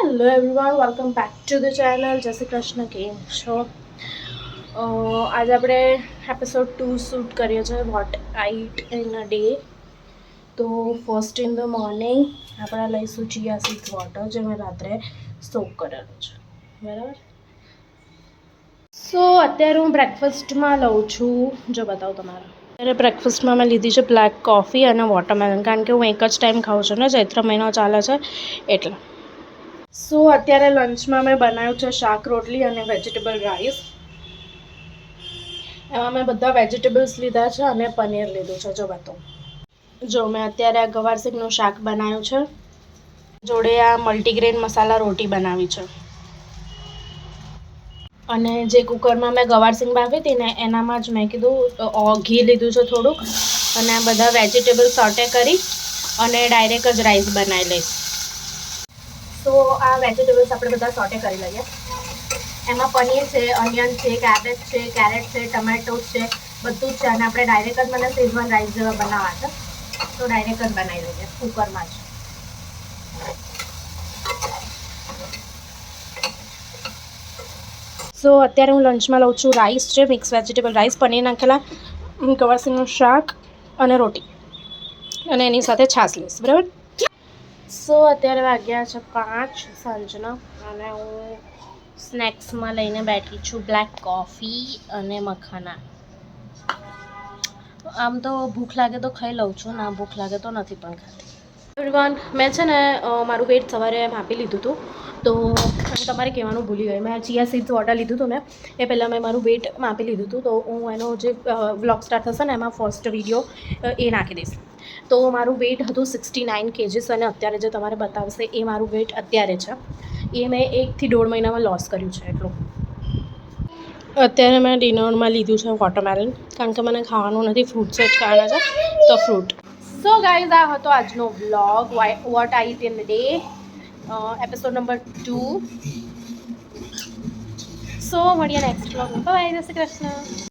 Hello everyone, welcome back to the channel. જય શ્રી કૃષ્ણ. કેમ છો? આજે આપણે એપિસોડ 2 શૂટ કરીએ છીએ, what I eat in a day. તો ફર્સ્ટ ઇન ધ મોર્નિંગ આપણે લઈશું ચિયા સીડ્સ વોટર, જે મેં રાત્રે સોક કરેલો છે, બરાબર. સો અત્યારે હું બ્રેકફાસ્ટમાં લઉં છું, જો બતાવું તમારે. અત્યારે બ્રેકફાસ્ટમાં મેં લીધી છે બ્લેક કોફી અને વોટરમેલન, કારણ કે હું એક જ ટાઈમ ખાઉં છું ને, ચૈત્ર મહિનો ચાલે છે એટલે. સો અત્યારે લંચમાં મેં બનાવ્યું છે શાક રોટલી અને વેજીટેબલ રાઈસ. એમાં મેં બધા વેજીટેબલ્સ લીધા છે અને પનીર લીધું છે. જો બતાવું, જો મેં અત્યારે આ ગવારસીંગનું શાક બનાવ્યું છે, જોડે આ મલ્ટીગ્રેન મસાલા રોટી બનાવી છે, અને જે કુકરમાં મેં ગવારસીંગ બાફી હતી ને એનામાં જ મેં કીધું ઘી લીધું છે થોડુંક, અને આ બધા વેજીટેબલ સોટે કરી અને ડાયરેક્ટ જ રાઈસ બનાવી લઈશ. તો આ વેજીટેબલ્સ આપણે બધા સોટે કરી લઈએ. એમાં પનીર છે, ઓનિયન છે, કેબેજ છે, કેરેટ છે, ટમેટો છે, બધું જ છે. અને આપણે ડાયરેક્ટ જ મને શેઝવાન રાઈસ જેવા બનાવવા છે, તો ડાયરેક્ટ જ બનાવી લઈએ કુકરમાં જ. સો અત્યારે હું લંચમાં લઉં છું રાઈસ છે, મિક્સ વેજીટેબલ રાઈસ, પનીર નાખેલા, ગવારસીંગનું શાક અને રોટી, અને એની સાથે છાશ લઈશ, બરાબર. સો અત્યારે વાગ્યા છે 5 સાંજના, અને હું સ્નેક્સમાં લઈને બેઠી છું બ્લેક કોફી અને મખાના. આમ તો ભૂખ લાગે તો ખાઈ લઉં છું, ના ભૂખ લાગે તો નથી પણ ખાતી. એવરીવન, મેં છે ને મારું વેટ સવારે માપી લીધું હતું, તો હું તમારે કહેવાનું ભૂલી ગઈ. મેં ચિયા સીડ્સ વોટર લીધું હતું ને એ પહેલાં મેં મારું વેટ માપી લીધું હતું, તો હું એનો જે વ્લોગ સ્ટાર્ટ થશે ને એમાં ફર્સ્ટ વિડીયો એ નાખી દઈશ. તો મારું વેટ હતું 69 kgs, અને અત્યારે જે તમારે બતાવશે એ મારું વેટ અત્યારે છે. એ મેં 1 થી 1.5 મહિનામાં લોસ કર્યું છે એટલું. અત્યારે મેં ડિનરમાં લીધું છે વોટરમેલન, કારણ કે મને ખાવાનું નથી, ફ્રૂટ્સ જ ખાવાના છે, તો ફ્રૂટ. સો ગાઈઝ, આ હતો આજનો vlog, what I eat in the day, episode number 2. સો મળીએ નેક્સ્ટ વ્લોગમાં. બાય, જય શ્રી કૃષ્ણ.